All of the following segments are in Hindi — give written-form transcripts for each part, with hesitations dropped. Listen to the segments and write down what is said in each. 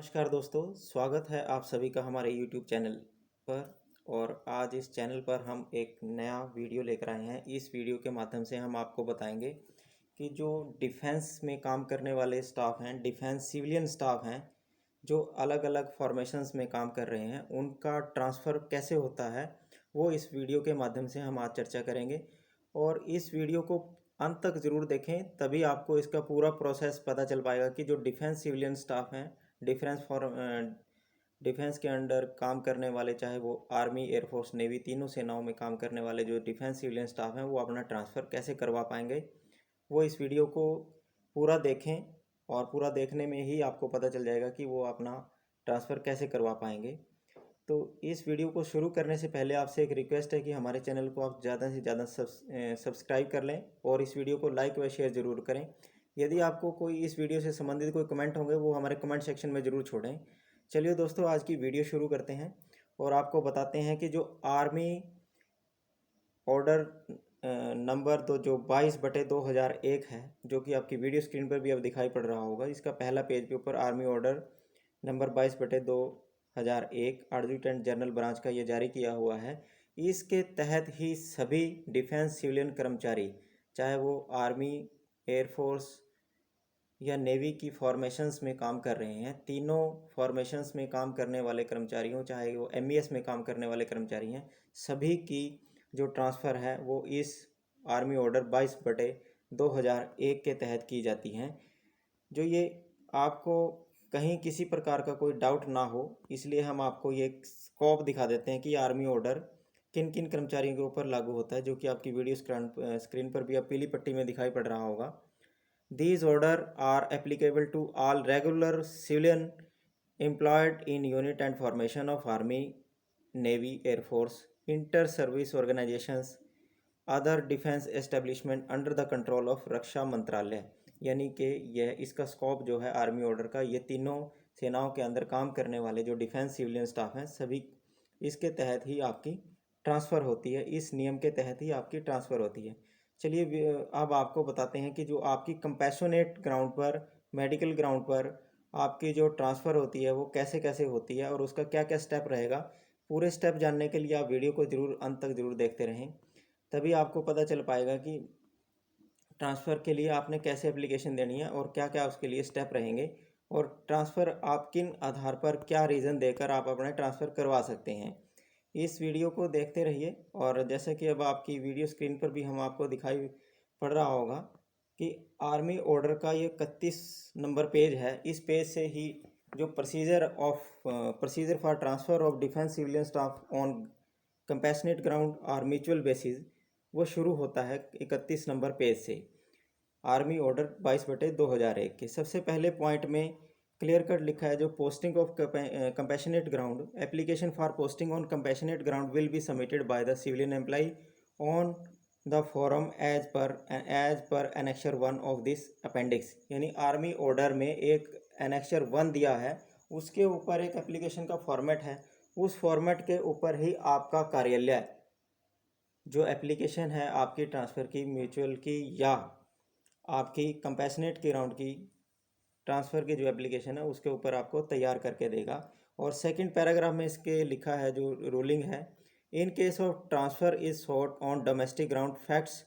नमस्कार दोस्तों, स्वागत है आप सभी का हमारे YouTube चैनल पर। और आज इस चैनल पर हम एक नया वीडियो लेकर आए हैं। इस वीडियो के माध्यम से हम आपको बताएंगे कि जो डिफेंस में काम करने वाले स्टाफ हैं, डिफेंस सिविलियन स्टाफ हैं, जो अलग अलग फॉर्मेशंस में काम कर रहे हैं, उनका ट्रांसफ़र कैसे होता है, वो इस वीडियो के माध्यम से हम आज चर्चा करेंगे। और इस वीडियो को अंत तक ज़रूर देखें, तभी आपको इसका पूरा प्रोसेस पता चल पाएगा कि जो डिफेंस सिविलियन स्टाफ हैं, डिफेंस के अंडर काम करने वाले, चाहे वो आर्मी, एयरफोर्स, नेवी, तीनों सेनाओं में काम करने वाले जो डिफेंस सिविलियन स्टाफ हैं, वो अपना ट्रांसफ़र कैसे करवा पाएंगे। वो इस वीडियो को पूरा देखें और पूरा देखने में ही आपको पता चल जाएगा कि वो अपना ट्रांसफ़र कैसे करवा पाएंगे। तो इस वीडियो को शुरू करने से पहले आपसे एक रिक्वेस्ट है कि हमारे चैनल को आप ज़्यादा से ज़्यादा सब्सक्राइब कर लें और इस वीडियो को लाइक व शेयर ज़रूर करें। यदि आपको कोई इस वीडियो से संबंधित कोई कमेंट होंगे, वो हमारे कमेंट सेक्शन में ज़रूर छोड़ें। चलिए दोस्तों, आज की वीडियो शुरू करते हैं और आपको बताते हैं कि जो आर्मी ऑर्डर नंबर दो जो 22/2001 है, जो कि आपकी वीडियो स्क्रीन पर भी अब दिखाई पड़ रहा होगा। इसका पहला पेज के ऊपर army order number 22/2001 adjutant general branch का ये जारी किया हुआ है। इसके तहत ही सभी डिफेंस सिविलियन कर्मचारी, चाहे वो आर्मी, एयरफोर्स या नेवी की फॉर्मेशंस में काम कर रहे हैं, तीनों फॉर्मेशंस में काम करने वाले कर्मचारी हों, चाहे वो एमईएस में काम करने वाले कर्मचारी हैं, सभी की जो ट्रांसफ़र है वो इस आर्मी ऑर्डर 22/2001 के तहत की जाती हैं। जो ये आपको कहीं किसी प्रकार का कोई डाउट ना हो, इसलिए हम आपको ये स्कोप दिखा देते हैं कि आर्मी ऑर्डर किन किन कर्मचारियों के ऊपर लागू होता है, जो कि आपकी वीडियो स्क्रीन पर भी अब पीली पट्टी में दिखाई पड़ रहा होगा। These orders are applicable to all regular civilian employed in unit and formation of Army, Navy, Air Force, inter-service organizations, other defense establishment under the control of रक्षा मंत्रालय। यानी कि यह इसका स्कोप जो है आर्मी ऑर्डर का, ये तीनों सेनाओं के अंदर काम करने वाले जो डिफेंस सिविलियन स्टाफ हैं, सभी इसके तहत ही आपकी ट्रांसफ़र होती है। इस नियम के तहत ही आपकी ट्रांसफ़र होती है। चलिए अब आपको बताते हैं कि जो आपकी कंपैशनेट ग्राउंड पर, मेडिकल ग्राउंड पर आपकी जो ट्रांसफ़र होती है वो कैसे कैसे होती है और उसका क्या क्या स्टेप रहेगा। पूरे स्टेप जानने के लिए आप वीडियो को ज़रूर अंत तक ज़रूर देखते रहें, तभी आपको पता चल पाएगा कि ट्रांसफ़र के लिए आपने कैसे एप्लीकेशन देनी है और क्या क्या उसके लिए स्टेप रहेंगे, और ट्रांसफ़र आप किन आधार पर, क्या रीज़न देकर आप अपना ट्रांसफ़र करवा सकते हैं। इस वीडियो को देखते रहिए। और जैसे कि अब आपकी वीडियो स्क्रीन पर भी हम आपको दिखाई पड़ रहा होगा कि आर्मी ऑर्डर का ये 31 नंबर पेज है। इस पेज से ही जो procedure for transfer of defence civilian staff on compassionate ground और म्यूचुअल बेसिस, वो शुरू होता है 31 नंबर पेज से। आर्मी ऑर्डर 22/2001 के सबसे पहले पॉइंट में क्लियर कट लिखा है, जो posting of compassionate ground, application for posting on compassionate ground will be submitted by the civilian employee on the form as per annexure 1 of this appendix. यानी आर्मी ऑर्डर में एक एनेक्चर 1 दिया है, उसके ऊपर एक एप्लीकेशन का फॉर्मेट है। उस फॉर्मेट के ऊपर ही आपका कार्यालय, जो एप्लीकेशन है आपकी ट्रांसफ़र की, म्यूचुअल की या आपकी कंपैशनेट के राउंड की ट्रांसफ़र की जो एप्लीकेशन है, उसके ऊपर आपको तैयार करके देगा। और सेकंड पैराग्राफ में इसके लिखा है, जो रूलिंग है, in case of transfer is sought on domestic ground, facts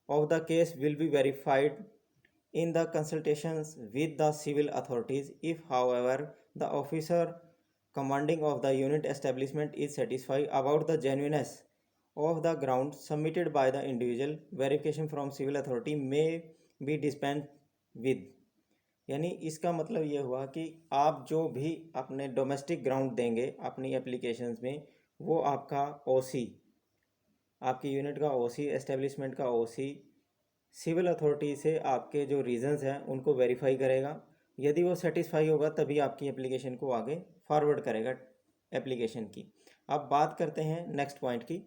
of the case will be verified in the consultations with the civil authorities. If however the officer commanding of the unit establishment is satisfied about the genuineness of the ground submitted by the individual, verification from civil authority may be dispensed with। यानी इसका मतलब ये हुआ कि आप जो भी अपने डोमेस्टिक ग्राउंड देंगे अपनी एप्लीकेशंस में, वो आपका ओसी, आपकी यूनिट का ओसी, एस्टेब्लिशमेंट का ओसी सिविल अथॉरिटी से आपके जो रीजंस हैं उनको वेरीफाई करेगा। यदि वो सेटिस्फाई होगा तभी आपकी एप्लीकेशन को आगे फॉरवर्ड करेगा एप्लीकेशन की। अब बात करते हैं नेक्स्ट पॉइंट की।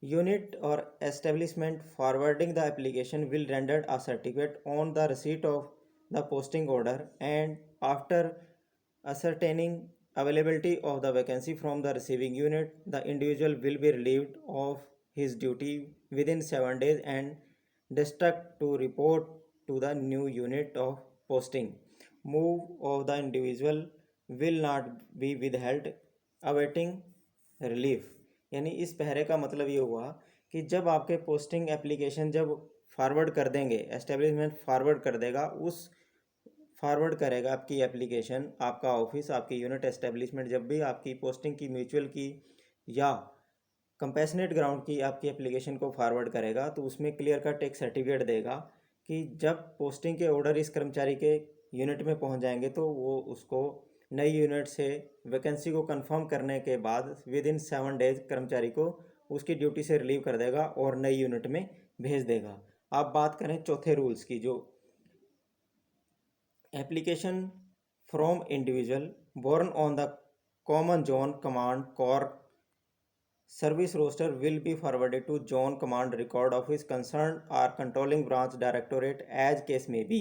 यूनिट और establishment forwarding the application will rendered a certificate on the receipt of the posting order and after ascertaining availability of the vacancy from the receiving unit, the individual will be relieved of his duty within 7 days and district to report to the new unit of posting. Move of the individual will not be withheld awaiting relief. यानी इस पहरे का मतलब ये हुआ कि जब आपके पोस्टिंग एप्लीकेशन जब फॉरवर्ड कर देंगे, एस्टेब्लिशमेंट फॉरवर्ड कर देगा, उस फॉरवर्ड करेगा आपकी एप्लीकेशन, आपका ऑफिस, आपकी यूनिट एस्टेब्लिशमेंट जब भी आपकी पोस्टिंग की, म्यूचुअल की या कंपैशनेट ग्राउंड की आपकी एप्लीकेशन को फॉरवर्ड करेगा, तो उसमें क्लियर कट एक सर्टिफिकेट देगा कि जब पोस्टिंग के ऑर्डर इस कर्मचारी के यूनिट में पहुंच जाएंगे तो वो उसको नई यूनिट से वैकेंसी को कंफर्म करने के बाद विद इन 7 डेज कर्मचारी को उसकी ड्यूटी से रिलीव कर देगा और नई यूनिट में भेज देगा। आप बात करें चौथे रूल्स की, जो application from individual borne on the common zone command corps service roster will be forwarded to zone command record office concerned or controlling branch directorate as case may be.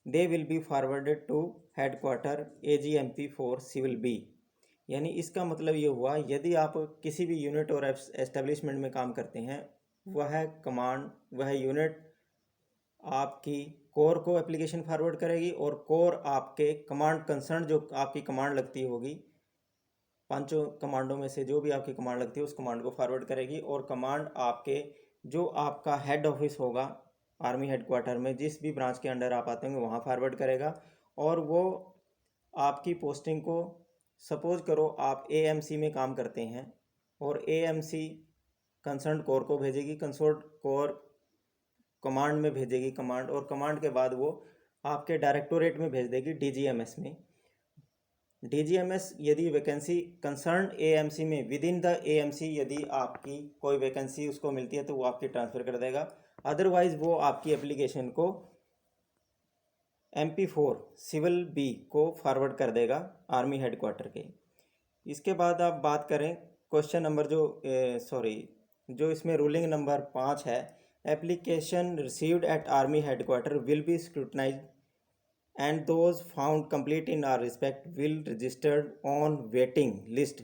They will be forwarded to headquarter AGMP for civil B। यानी इसका मतलब ये हुआ, यदि आप किसी भी यूनिट और एस्टेब्लिशमेंट में काम करते हैं, वह कमांड, वह यूनिट आपकी कोर को एप्लीकेशन फॉरवर्ड करेगी और कोर आपके कमांड कंसर्न, जो आपकी कमांड लगती होगी, पांचों कमांडों में से जो भी आपकी कमांड लगती है उस कमांड को फॉरवर्ड करेगी और कमांड आपके जो आपका हेड ऑफिस होगा आर्मी हेडक्वार्टर में, जिस भी ब्रांच के अंडर आप आते होंगे वहाँ फॉरवर्ड करेगा। और वो आपकी पोस्टिंग को, सपोज करो आप एएमसी में काम करते हैं और एएमसी कंसर्न कोर को भेजेगी, कंसर्न कोर कमांड में भेजेगी कमांड, और कमांड के बाद वो आपके डायरेक्टोरेट में भेज देगी, डीजीएमएस में। डीजीएमएस यदि वैकेंसी कंसर्न एएमसी में, विद इन द एएमसी यदि आपकी कोई वैकेंसी उसको मिलती है तो वो आपकी ट्रांसफ़र कर देगा, अदरवाइज वो आपकी एप्लीकेशन को MP4 सिविल बी को फॉरवर्ड कर देगा आर्मी हेडक्वार्टर के। इसके बाद आप बात करें क्वेश्चन नंबर जो इसमें रूलिंग नंबर 5 है, application received at army headquarter will be scrutinise and those found complete in our respect will registered on waiting list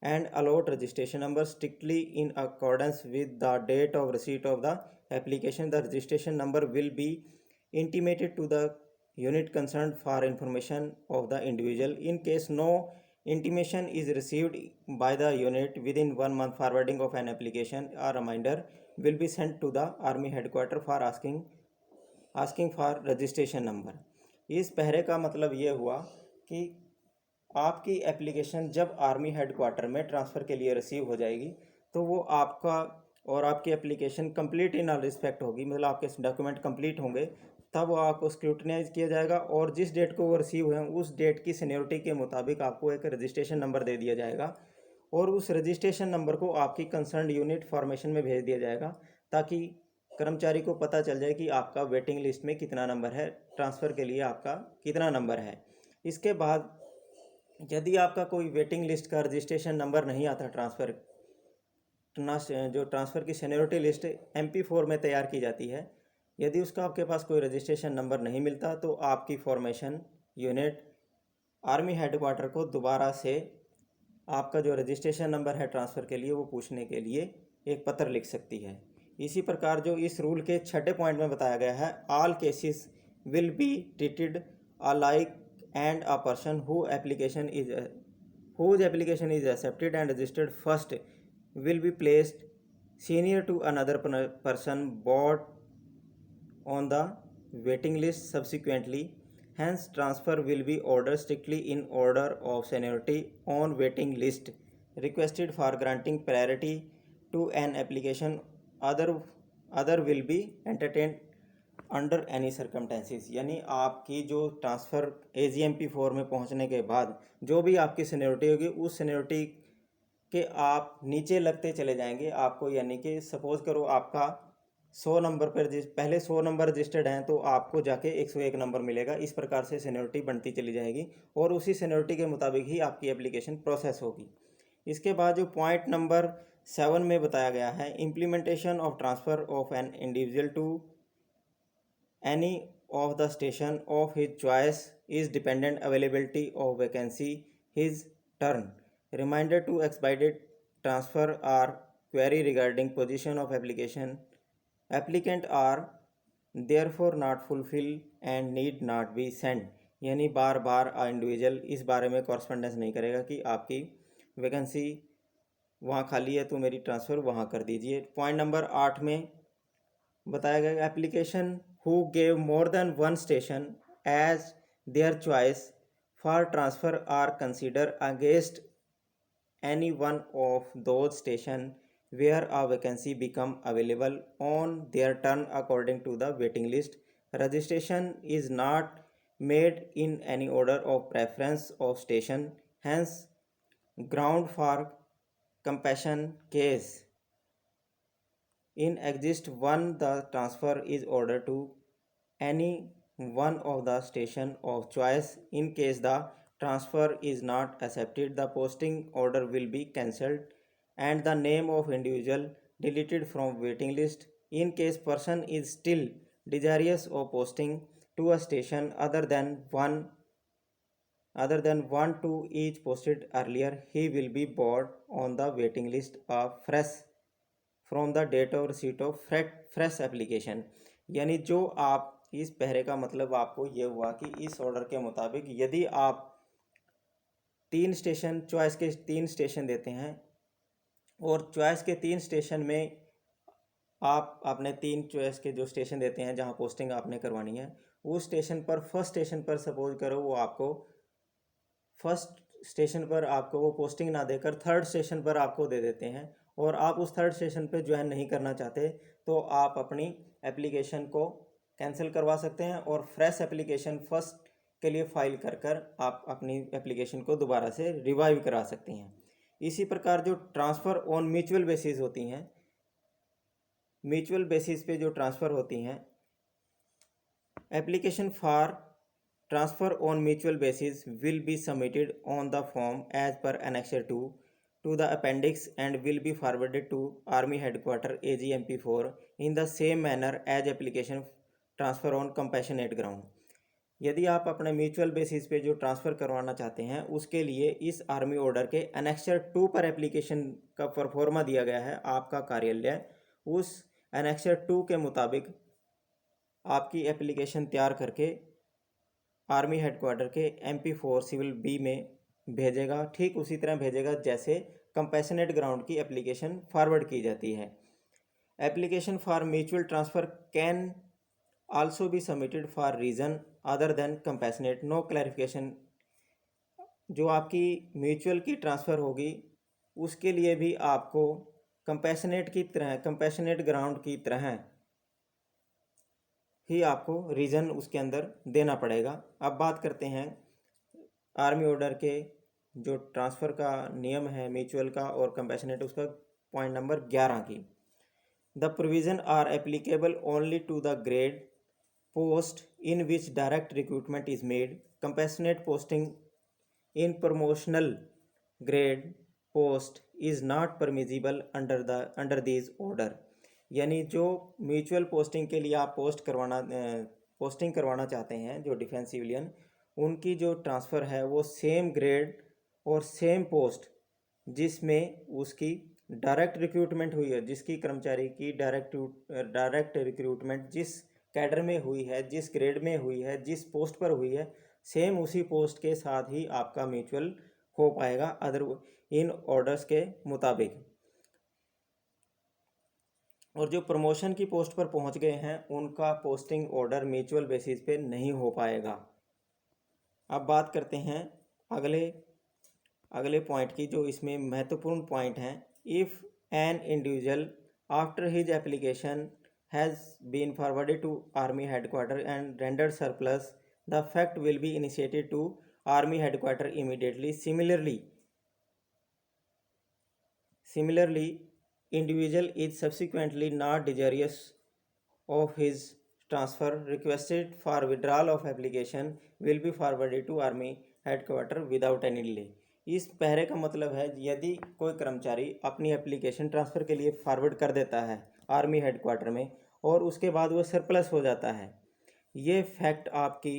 and allot registration number strictly in accordance with the date of receipt of the application. The registration number will be intimated to the unit concerned for information of the individual. In case no intimation is received by the unit within 1 month forwarding of an application, a reminder will be sent to the army headquarters for asking for registration number। इस पहरे का मतलब ये हुआ कि आपकी एप्लीकेशन जब आर्मी हेडक्वार्टर में ट्रांसफ़र के लिए रिसीव हो जाएगी तो वो आपका और आपकी application complete in all respect होगी, मतलब आपके डॉक्यूमेंट कंप्लीट होंगे, तब वो आपको स्क्रूटनाइज किया जाएगा और जिस डेट को वो रिसीव हुए उस डेट की सीनियरिटी के मुताबिक आपको एक रजिस्ट्रेशन नंबर दे दिया जाएगा और उस रजिस्ट्रेशन नंबर को आपकी कंसर्न यूनिट फॉर्मेशन में भेज दिया जाएगा ताकि कर्मचारी को पता चल जाए कि आपका वेटिंग लिस्ट में कितना नंबर है, ट्रांसफ़र के लिए आपका कितना नंबर है। इसके बाद यदि आपका कोई वेटिंग लिस्ट का रजिस्ट्रेशन नंबर नहीं आता, जो ट्रांसफ़र की सीनियरिटी लिस्ट MP4 में तैयार की जाती है, यदि उसका आपके पास कोई रजिस्ट्रेशन नंबर नहीं मिलता तो आपकी फॉर्मेशन यूनिट आर्मी हेडक्वार्टर को दोबारा से आपका जो रजिस्ट्रेशन नंबर है ट्रांसफ़र के लिए वो पूछने के लिए एक पत्र लिख सकती है। इसी प्रकार जो इस रूल के 6ठे पॉइंट में बताया गया है, all cases will be treated alike and a person whose application is accepted and registered first will be placed senior to another person but on the waiting list subsequently. Hence transfer will be ordered strictly in order of seniority on waiting list requested for granting priority to an application other will be entertained under any circumstances। यानी आपकी जो ट्रांसफ़र AGMP4 में पहुंचने के बाद जो भी आपकी सीनियरिटी होगी उस सीनियरिटी के आप नीचे लगते चले जाएंगे आपको, यानी कि सपोज़ करो आपका 100 नंबर पर पहले 100 नंबर रजिस्टर्ड हैं तो आपको जाके 101 नंबर मिलेगा। इस प्रकार से सीनियरिटी बढ़ती चली जाएगी और उसी सीनियरिटी के मुताबिक ही आपकी एप्लीकेशन प्रोसेस होगी। इसके बाद जो पॉइंट नंबर 7 में बताया गया है, implementation of transfer of an individual to any of the station of his choice is dependent availability of vacancy his turn, reminder to expedited transfer or query regarding position of application applicant are therefore not fulfilled and need not be sent। यानी बार बार इंडिविजुअल इस बारे में कॉरस्पॉन्डेंस नहीं करेगा कि आपकी वैकेंसी वहाँ खाली है तो मेरी ट्रांसफ़र वहाँ कर दीजिए। पॉइंट नंबर 8 में बताया गया application who gave more than one station as their choice for transfer are consider against any one of those station where a vacancy become available on their turn according to the waiting list. Registration is not made in any order of preference of station, hence ground for compassion case in exist one the transfer is ordered to any one of the station of choice. In case the transfer is not accepted, the posting order will be cancelled and the name of individual deleted from waiting list. In case person is still desirous of posting to a station other than one to each posted earlier, he will be board on the waiting list of fresh from the date of receipt of fresh application. यानी जो आप इस पहरे का मतलब आपको ये हुआ कि इस ऑर्डर के मुताबिक यदि आप 3 स्टेशन चॉइस के 3 स्टेशन देते हैं और चॉइस के 3 स्टेशन में आप अपने 3 चॉइस के जो स्टेशन देते हैं जहां पोस्टिंग आपने करवानी है, उस स्टेशन पर फर्स्ट स्टेशन पर सपोज करो वो आपको फर्स्ट स्टेशन पर आपको वो पोस्टिंग ना देकर थर्ड स्टेशन पर आपको दे देते हैं और आप उस थर्ड स्टेशन पे ज्वाइन नहीं करना चाहते, तो आप अपनी एप्लीकेशन को कैंसिल करवा सकते हैं और फ्रेश एप्लीकेशन फर्स्ट के लिए फाइल कर आप अपनी एप्लीकेशन को दोबारा से रिवाइव करा सकते हैं। इसी प्रकार जो ट्रांसफ़र ऑन म्यूचुअल बेसिस होती हैं, म्यूचुअल बेसिस पे जो ट्रांसफ़र होती हैं, application for transfer on mutual basis will be submitted on the form as per annexure 2 to the appendix and will be forwarded to army headquarters AGMP4 in the same manner as application transfer on compassionate ground। यदि आप अपने म्यूचुअल बेसिस पे जो ट्रांसफ़र करवाना चाहते हैं उसके लिए इस आर्मी ऑर्डर के एनेक्सर 2 पर एप्लीकेशन का परफॉर्मा दिया गया है आपका कार्यालय, उस एनेक्सर 2 के मुताबिक आपकी एप्लीकेशन तैयार करके आर्मी हेडक्वार्टर के MP4 सिविल बी में भेजेगा। ठीक उसी तरह भेजेगा जैसे कंपैशनेट ग्राउंड की एप्लीकेशन फॉरवर्ड की जाती है। Application for mutual transfer can also be submitted for reason other than compassionate. No clarification. जो आपकी म्यूचुअल की ट्रांसफ़र होगी उसके लिए भी आपको कंपैशनेट ग्राउंड की तरह ही आपको रीज़न उसके अंदर देना पड़ेगा। अब बात करते हैं आर्मी ऑर्डर के जो ट्रांसफ़र का नियम है म्यूचुअल का और कंपैशनेट, उसका पॉइंट नंबर 11 की। The provision are applicable only to the grade post in which direct recruitment is made. Compassionate posting in promotional grade post is not permissible under this order. यानी जो म्यूचुअल पोस्टिंग के लिए आप पोस्टिंग करवाना चाहते हैं, जो डिफेंस सिविलियन, उनकी जो ट्रांसफ़र है वो सेम ग्रेड और सेम पोस्ट जिसमें उसकी डायरेक्ट रिक्रूटमेंट हुई है, जिसकी कर्मचारी की डायरेक्ट रिक्रूटमेंट जिस कैडर में हुई है, जिस ग्रेड में हुई है, जिस पोस्ट पर हुई है, सेम उसी पोस्ट के साथ ही आपका म्यूचुअल हो पाएगा अदर इन ऑर्डर्स के मुताबिक। और जो प्रमोशन की पोस्ट पर पहुंच गए हैं उनका पोस्टिंग ऑर्डर म्यूचुअल बेसिस पे नहीं हो पाएगा। अब बात करते हैं अगले पॉइंट की, जो इसमें महत्वपूर्ण पॉइंट हैं। If an individual after his application has been forwarded to army headquarter and rendered surplus, the fact will be initiated to army headquarter immediately. Similarly, individual is subsequently not desirous of his transfer, requested for withdrawal of application will be forwarded to army headquarters without any delay। इस पहरे का मतलब है यदि कोई कर्मचारी अपनी एप्लीकेशन ट्रांसफ़र के लिए फॉरवर्ड कर देता है आर्मी हेडक्वार्टर में और उसके बाद वो सरप्लस हो जाता है, ये फैक्ट आपकी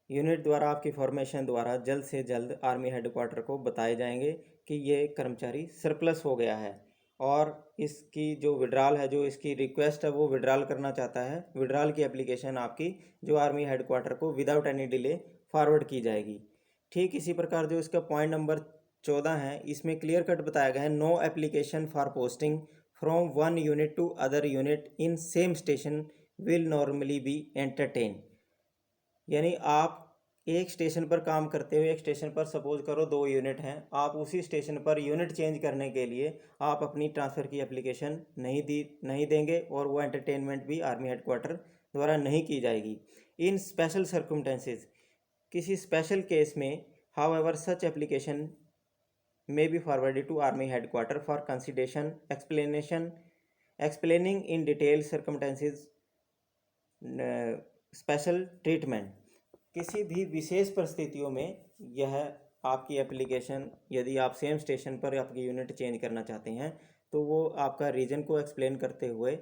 यूनिट द्वारा, आपकी फॉर्मेशन द्वारा जल्द से जल्द आर्मी हेडक्वार्टर को बताए जाएंगे कि ये कर्मचारी सरप्लस हो गया है। और इसकी जो विड्रॉल है, जो इसकी रिक्वेस्ट है वो विड्रॉल करना चाहता है, विड्रॉल की एप्लीकेशन आपकी जो आर्मी हेडक्वार्टर को विदाउट एनी डिले फॉरवर्ड की जाएगी। ठीक इसी प्रकार जो इसका पॉइंट नंबर 14 है, इसमें क्लियर कट बताया गया है, no application for posting from one unit to other unit in same station will normally be entertain. यानी आप एक स्टेशन पर काम करते हुए, एक स्टेशन पर सपोज करो 2 यूनिट हैं, आप उसी स्टेशन पर यूनिट चेंज करने के लिए आप अपनी ट्रांसफ़र की एप्लीकेशन नहीं देंगे और वो एंटरटेनमेंट भी आर्मी हेडक्वार्टर द्वारा नहीं की जाएगी। इन स्पेशल सर्कमटेंसेस, किसी स्पेशल केस में, however such application may be forwarded to army headquarters for consideration, explaining in detail circumstances, special treatment. किसी भी विशेष परिस्थितियों में यह आपकी एप्लीकेशन, यदि आप सेम स्टेशन पर आपकी यूनिट चेंज करना चाहते हैं तो वो आपका रीज़न को एक्सप्लेन करते हुए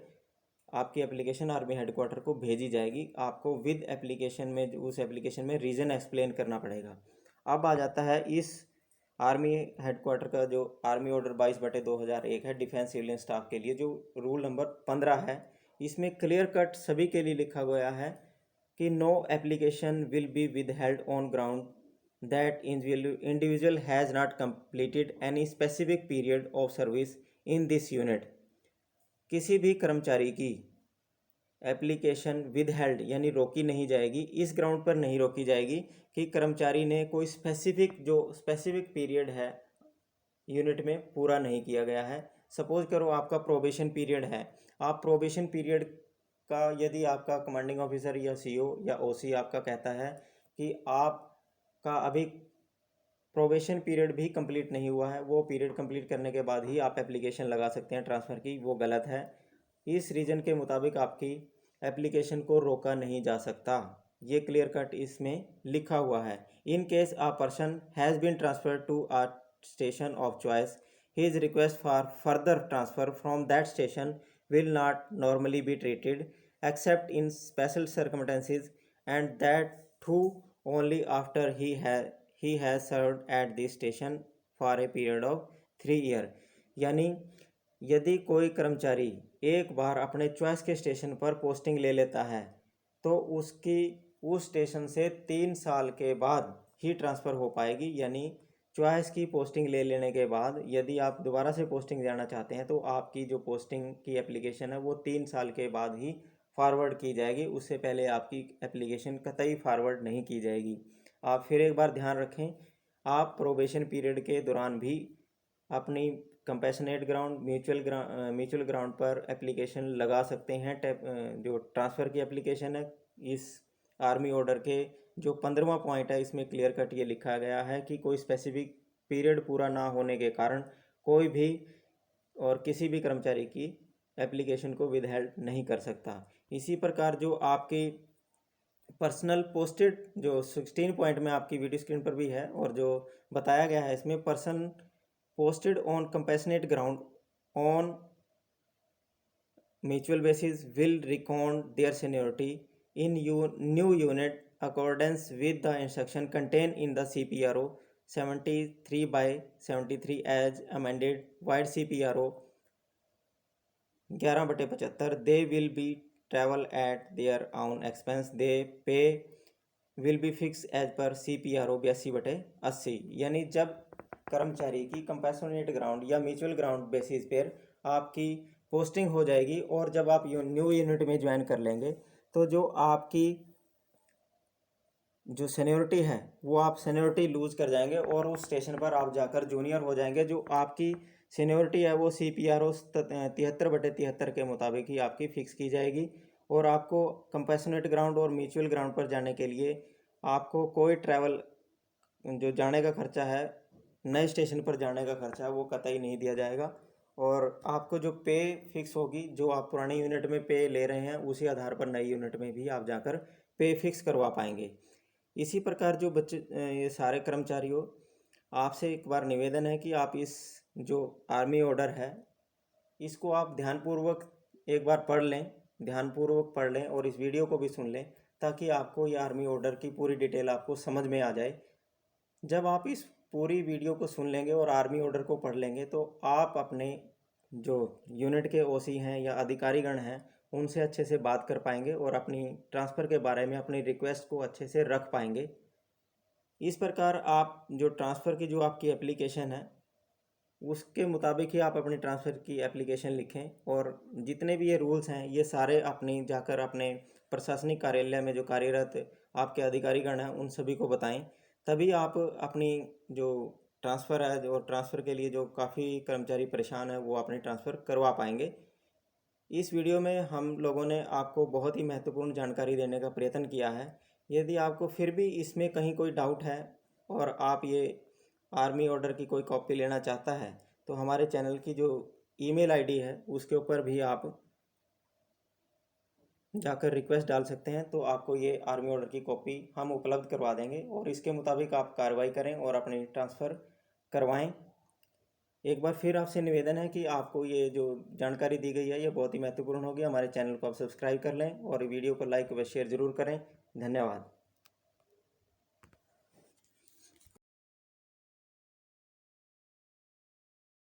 आपकी एप्लीकेशन आर्मी हेडक्वार्टर को भेजी जाएगी। आपको विद एप्लीकेशन में, उस एप्लीकेशन में रीज़न एक्सप्लेन करना पड़ेगा। अब आ जाता है इस आर्मी हेडक्वार्टर का जो आर्मी ऑर्डर 22/2001 है डिफेंस सिविलियन स्टाफ के लिए, जो रूल नंबर 15 है, इसमें क्लियर कट सभी के लिए लिखा गया है कि no application will be withheld on ground that individual has not completed any specific period of service in this unit. किसी भी कर्मचारी की एप्लीकेशन विदहेल्ड यानी रोकी नहीं जाएगी, इस ग्राउंड पर नहीं रोकी जाएगी कि कर्मचारी ने कोई स्पेसिफिक पीरियड है यूनिट में पूरा नहीं किया गया है। सपोज करो आपका प्रोबेशन पीरियड है, आप प्रोबेशन पीरियड का, यदि आपका कमांडिंग ऑफिसर या सीओ या ओसी आपका कहता है कि आपका अभी प्रोबेशन पीरियड भी कंप्लीट नहीं हुआ है, वो पीरियड कंप्लीट करने के बाद ही आप एप्लीकेशन लगा सकते हैं ट्रांसफ़र की, वो गलत है। इस रीज़न के मुताबिक आपकी एप्लीकेशन को रोका नहीं जा सकता, ये क्लियर कट इसमें लिखा हुआ है। In case a person has been transferred to a station of choice, his request for further transfer from that station will not normally be treated except in special circumstances, and that too only after he has served at this station for a period of 3 years। यानी यदि कोई कर्मचारी एक बार अपने चॉइस के स्टेशन पर पोस्टिंग ले लेता है तो उसकी उस स्टेशन से 3 साल के बाद ही ट्रांसफ़र हो पाएगी। यानी चॉइस की पोस्टिंग ले लेने के बाद यदि आप दोबारा से पोस्टिंग जाना चाहते हैं तो आपकी जो पोस्टिंग की एप्लीकेशन है वो 3 साल के बाद ही फॉरवर्ड की जाएगी, उससे पहले आपकी एप्लीकेशन कतई फॉरवर्ड नहीं की जाएगी। आप फिर एक बार ध्यान रखें, आप प्रोबेशन पीरियड के दौरान भी अपनी कंपैशनेट ग्राउंड, म्यूचुअल ग्राउंड पर एप्लीकेशन लगा सकते हैं। जो ट्रांसफ़र की एप्लीकेशन है, इस आर्मी ऑर्डर के जो 15वां पॉइंट है इसमें क्लियर कट ये लिखा गया है कि कोई स्पेसिफिक पीरियड पूरा ना होने के कारण कोई भी और किसी भी कर्मचारी की एप्लीकेशन को विदहेल्ड नहीं कर सकता। इसी प्रकार जो आपकी पर्सनल पोस्टेड, जो 16 पॉइंट में आपकी वीडियो स्क्रीन पर भी है और जो बताया गया है इसमें, person posted on compassionate ground on mutual basis will reckon their seniority in new unit accordance with the instruction contained in the CPRO 73/73 as amended wide CPRO 11/75। they will be travel at their own expense, they pay will be fixed as per CPRO 82/80। यानी जब कर्मचारी की कंपैशनेट ग्राउंड या म्यूचुअल ग्राउंड बेसिस पर आपकी पोस्टिंग हो जाएगी और जब आप न्यू यूनिट में ज्वाइन कर लेंगे तो जो आपकी जो सीनियरिटी है वो आप सीनियरिटी लूज़ कर जाएंगे और उस स्टेशन पर आप जाकर जूनियर हो जाएंगे। जो आपकी सीनियरिटी है वो CPRO 73/73 के मुताबिक ही आपकी फ़िक्स की जाएगी और आपको कंपैशनेट ग्राउंड और म्यूचुअल ग्राउंड पर जाने के लिए आपको कोई ट्रैवल, जो जाने का खर्चा है, नए स्टेशन पर जाने का खर्चा वो कतई नहीं दिया जाएगा और आपको जो पे फिक्स होगी, जो आप पुरानी यूनिट में पे ले रहे हैं उसी आधार पर नई यूनिट में भी आप जाकर पे फिक्स करवा पाएंगे। इसी प्रकार जो ये सारे कर्मचारियों, आपसे एक बार निवेदन है कि आप इस जो आर्मी ऑर्डर है इसको आप ध्यानपूर्वक एक बार पढ़ लें, ध्यानपूर्वक पढ़ लें और इस वीडियो को भी सुन लें ताकि आपको ये आर्मी ऑर्डर की पूरी डिटेल आपको समझ में आ जाए। जब आप इस पूरी वीडियो को सुन लेंगे और आर्मी ऑर्डर को पढ़ लेंगे तो आप अपने जो यूनिट के ओसी हैं या अधिकारीगण हैं उनसे अच्छे से बात कर पाएंगे और अपनी ट्रांसफ़र के बारे में अपनी रिक्वेस्ट को अच्छे से रख पाएंगे। इस प्रकार आप जो ट्रांसफ़र की जो आपकी एप्लीकेशन है उसके मुताबिक ही आप अपनी ट्रांसफ़र की एप्लीकेशन लिखें, और जितने भी ये रूल्स हैं ये सारे अपनी जाकर अपने प्रशासनिक कार्यालय में जो कार्यरत आपके अधिकारीगण हैं उन सभी को बताएं। तभी आप अपनी जो ट्रांसफ़र है, जो ट्रांसफ़र के लिए जो काफ़ी कर्मचारी परेशान है, वो अपनी ट्रांसफ़र करवा पाएंगे। इस वीडियो में हम लोगों ने आपको बहुत ही महत्वपूर्ण जानकारी देने का प्रयत्न किया है। यदि आपको फिर भी इसमें कहीं कोई डाउट है और आप ये आर्मी ऑर्डर की कोई कॉपी लेना चाहता है, तो हमारे चैनल की जो ईमेल आईडी है उसके ऊपर भी आप जाकर रिक्वेस्ट डाल सकते हैं, तो आपको ये आर्मी ऑर्डर की कॉपी हम उपलब्ध करवा देंगे और इसके मुताबिक आप कार्रवाई करें और अपनी ट्रांसफ़र करवाएं। एक बार फिर आपसे निवेदन है कि आपको ये जो जानकारी दी गई है ये बहुत ही महत्वपूर्ण होगी। हमारे चैनल को आप सब्सक्राइब कर लें और वीडियो को लाइक व शेयर ज़रूर करें। धन्यवाद।